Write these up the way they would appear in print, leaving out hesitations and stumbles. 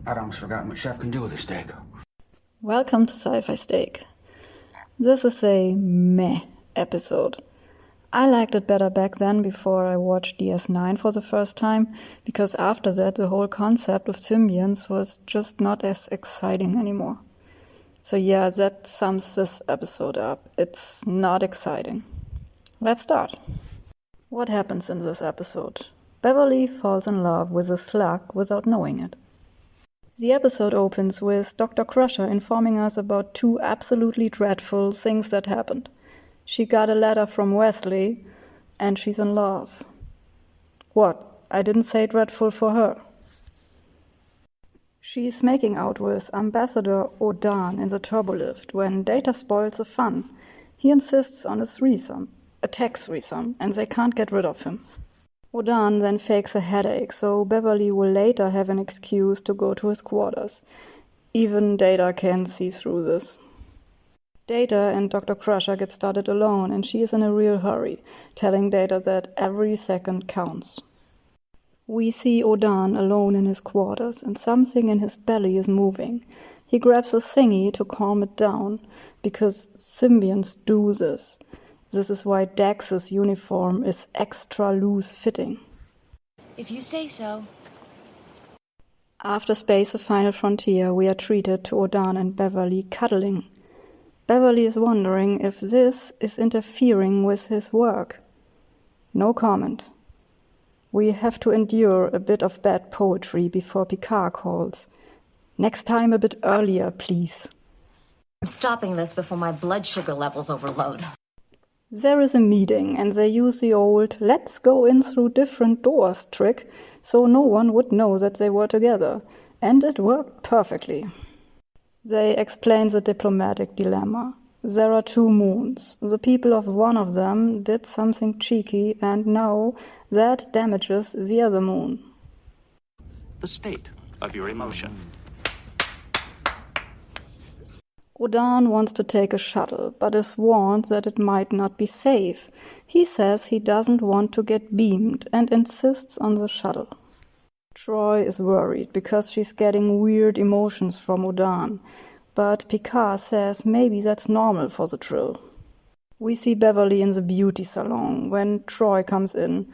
I'd almost forgotten what Chef can do with a steak. Welcome to Sci-Fi Steak. This is a meh episode. I liked it better back then before I watched DS9 for the first time, because after that the whole concept of symbionts was just not as exciting anymore. So yeah, that sums this episode up. It's not exciting. Let's start. What happens in this episode? Beverly falls in love with a slug without knowing it. The episode opens with Dr. Crusher informing us about two absolutely dreadful things that happened. She got a letter from Wesley, and she's in love. What? I didn't say dreadful for her. She's making out with Ambassador Odan in the turbolift when Data spoils the fun. He insists on a threesome, a tech threesome, and they can't get rid of him. Odan then fakes a headache, so Beverly will later have an excuse to go to his quarters. Even Data can see through this. Data and Dr. Crusher get started alone, and she is in a real hurry, telling Data that every second counts. We see Odan alone in his quarters, and something in his belly is moving. He grabs a thingy to calm it down, because symbionts do this. This is why Dax's uniform is extra loose-fitting. If you say so. After Space: The Final Frontier, we are treated to Odan and Beverly cuddling. Beverly is wondering if this is interfering with his work. No comment. We have to endure a bit of bad poetry before Picard calls. Next time a bit earlier, please. I'm stopping this before my blood sugar levels overload. There is a meeting, and they use the old "let's go in through different doors" trick, so no one would know that they were together, and it worked perfectly. They explain the diplomatic dilemma. There are two moons. The people of one of them did something cheeky, and now that damages the other moon. The state of your emotion. Odan wants to take a shuttle, but is warned that it might not be safe. He says he doesn't want to get beamed and insists on the shuttle. Troi is worried because she's getting weird emotions from Odan, but Picard says maybe that's normal for the Trill. We see Beverly in the beauty salon when Troi comes in.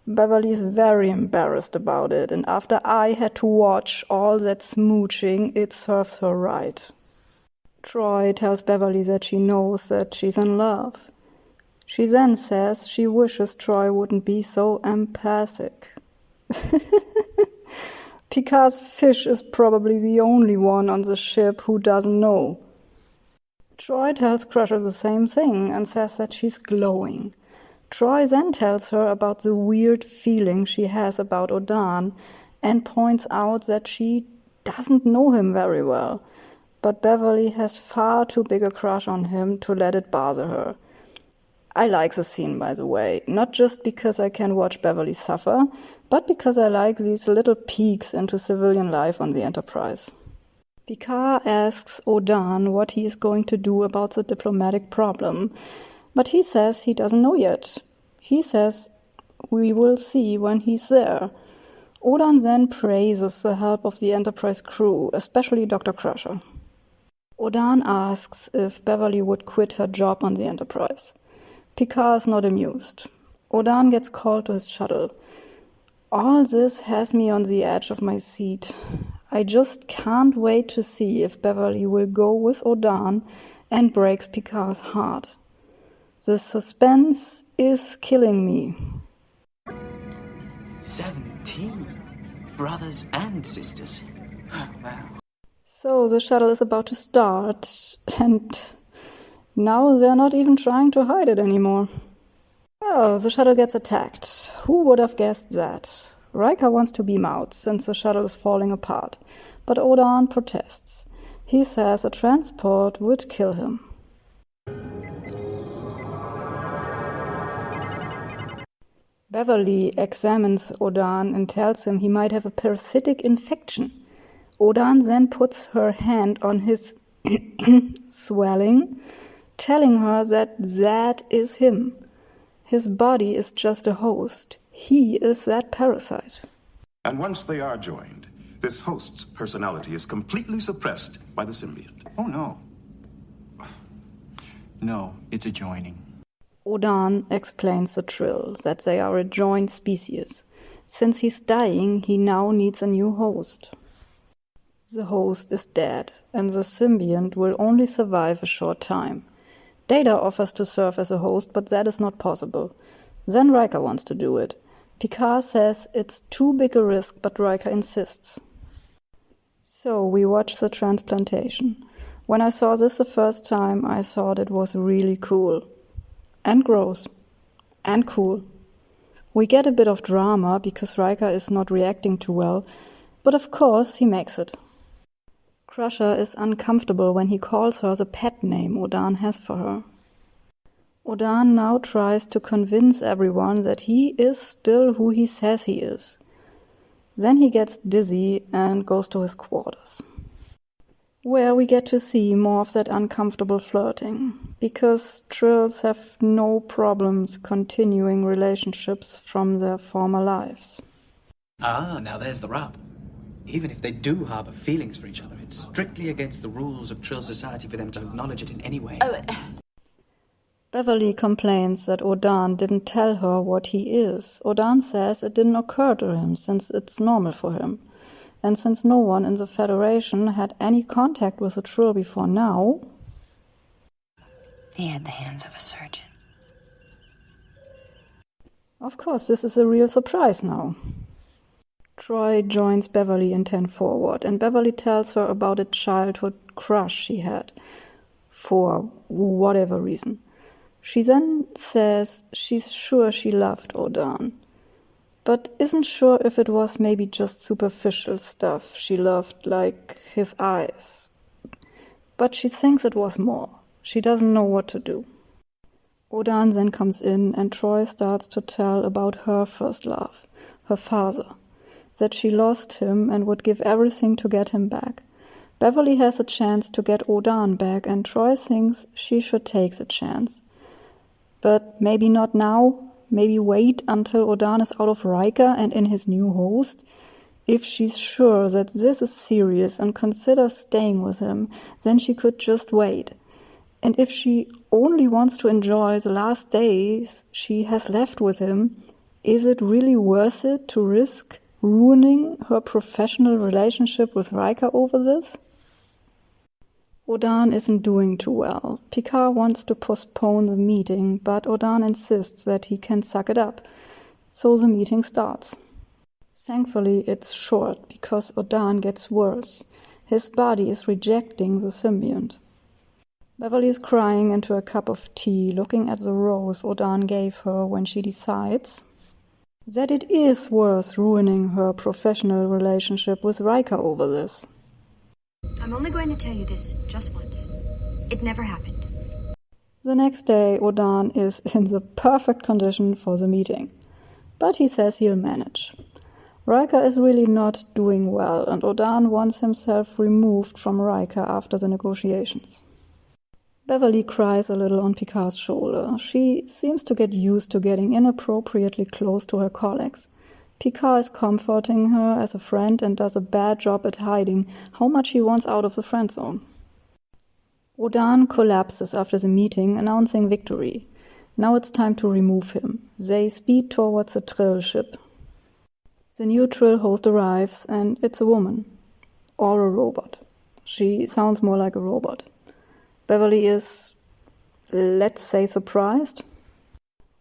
Beverly is very embarrassed about it, and after I had to watch all that smooching, it serves her right. Troi tells Beverly that she knows that she's in love. She then says she wishes Troi wouldn't be so empathic. Picard's fish is probably the only one on the ship who doesn't know. Troi tells Crusher the same thing and says that she's glowing. Troi then tells her about the weird feeling she has about Odan and points out that she doesn't know him very well. But Beverly has far too big a crush on him to let it bother her. I like the scene, by the way, not just because I can watch Beverly suffer, but because I like these little peeks into civilian life on the Enterprise. Picard asks Odan what he is going to do about the diplomatic problem, but he says he doesn't know yet. He says we will see when he's there. Odan then praises the help of the Enterprise crew, especially Dr. Crusher. Odan asks if Beverly would quit her job on the Enterprise. Picard is not amused. Odan gets called to his shuttle. All this has me on the edge of my seat. I just can't wait to see if Beverly will go with Odan and breaks Picard's heart. The suspense is killing me. 17 brothers and sisters. Wow. So the shuttle is about to start, and now they're not even trying to hide it anymore. Oh, the shuttle gets attacked. Who would have guessed that? Riker wants to beam out, since the shuttle is falling apart, but Odan protests. He says a transport would kill him. Beverly examines Odan and tells him he might have a parasitic infection. Odan then puts her hand on his swelling, telling her that that is him. His body is just a host. He is that parasite. And once they are joined, This host's personality is completely suppressed by the symbiont. Oh, no. No, it's a joining. Odan explains the Trill that they are a joined species. Since he's dying, he now needs a new host. The host is dead, and the symbiont will only survive a short time. Data offers to serve as a host, but that is not possible. Then Riker wants to do it. Picard says it's too big a risk, but Riker insists. So we watch the transplantation. When I saw this the first time, I thought it was really cool. And gross. And cool. We get a bit of drama because Riker is not reacting too well, but of course he makes it. Crusher is uncomfortable when he calls her the pet name Odan has for her. Odan now tries to convince everyone that he is still who he says he is. Then he gets dizzy and goes to his quarters, where we get to see more of that uncomfortable flirting, because Trills have no problems continuing relationships from their former lives. Ah, now there's the rub. Even if they do harbour feelings for each other, it's strictly against the rules of Trill society for them to acknowledge it in any way. Beverly complains that Odan didn't tell her what he is. Odan says it didn't occur to him since it's normal for him. And since no one in the Federation had any contact with the Trill before now... He had the hands of a surgeon. Of course, this is a real surprise now. Troy joins Beverly in 10 Forward, and Beverly tells her about a childhood crush she had, for whatever reason. She then says she's sure she loved Odan, but isn't sure if it was maybe just superficial stuff she loved, like his eyes. But she thinks it was more. She doesn't know what to do. Odan then comes in, and Troy starts to tell about her first love, her father, that she lost him and would give everything to get him back. Beverly has a chance to get Odan back, and Troy thinks she should take the chance. But maybe not now, maybe wait until Odan is out of Riker and in his new host. If she's sure that this is serious and considers staying with him, then she could just wait. And if she only wants to enjoy the last days she has left with him, is it really worth it to risk ruining her professional relationship with Riker over this? Odan isn't doing too well. Picard wants to postpone the meeting, but Odan insists that he can suck it up. So the meeting starts. Thankfully, it's short, because Odan gets worse. His body is rejecting the symbiont. Beverly is crying into a cup of tea, looking at the rose Odan gave her when she decides that it is worth ruining her professional relationship with Riker over this. I'm only going to tell you this just once. It never happened. The next day, Odan is in the perfect condition for the meeting, but he says he'll manage. Riker is really not doing well, and Odan wants himself removed from Riker after the negotiations. Beverly cries a little on Picard's shoulder. She seems to get used to getting inappropriately close to her colleagues. Picard is comforting her as a friend and does a bad job at hiding how much he wants out of the friend zone. Odan collapses after the meeting, announcing victory. Now it's time to remove him. They speed towards the Trill ship. The new Trill host arrives, and it's a woman. Or a robot. She sounds more like a robot. Beverly is, let's say, surprised.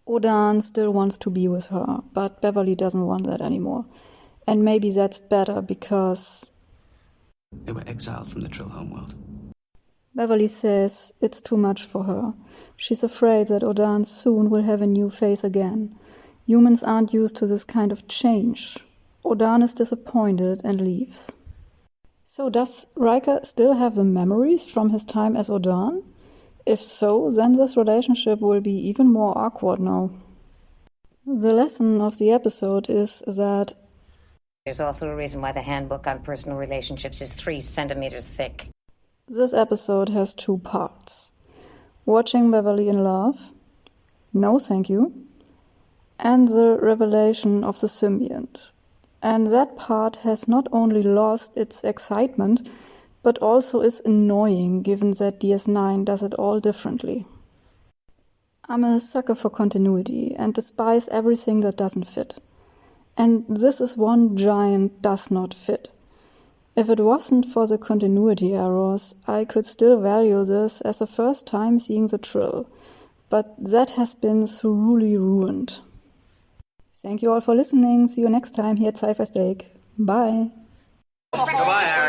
Odan still wants to be with her, but Beverly doesn't want that anymore. And maybe that's better because... They were exiled from the Trill homeworld. Beverly says it's too much for her. She's afraid that Odan soon will have a new face again. Humans aren't used to this kind of change. Odan is disappointed and leaves. So does Riker still have the memories from his time as Odan? If so, then this relationship will be even more awkward now. The lesson of the episode is that There's also a reason why the handbook on personal relationships is 3 centimeters thick. this episode has 2 parts. Watching Beverly in love, no thank you, and the revelation of the symbiont. And that part has not only lost its excitement, but also is annoying given that DS9 does it all differently. I'm a sucker for continuity and despise everything that doesn't fit. And this is one giant does not fit. If it wasn't for the continuity errors, I could still value this as the first time seeing the Trill, but that has been thoroughly ruined. Thank you all for listening. See you next time here at Sci-Fi Steak. Bye. Goodbye, Harry.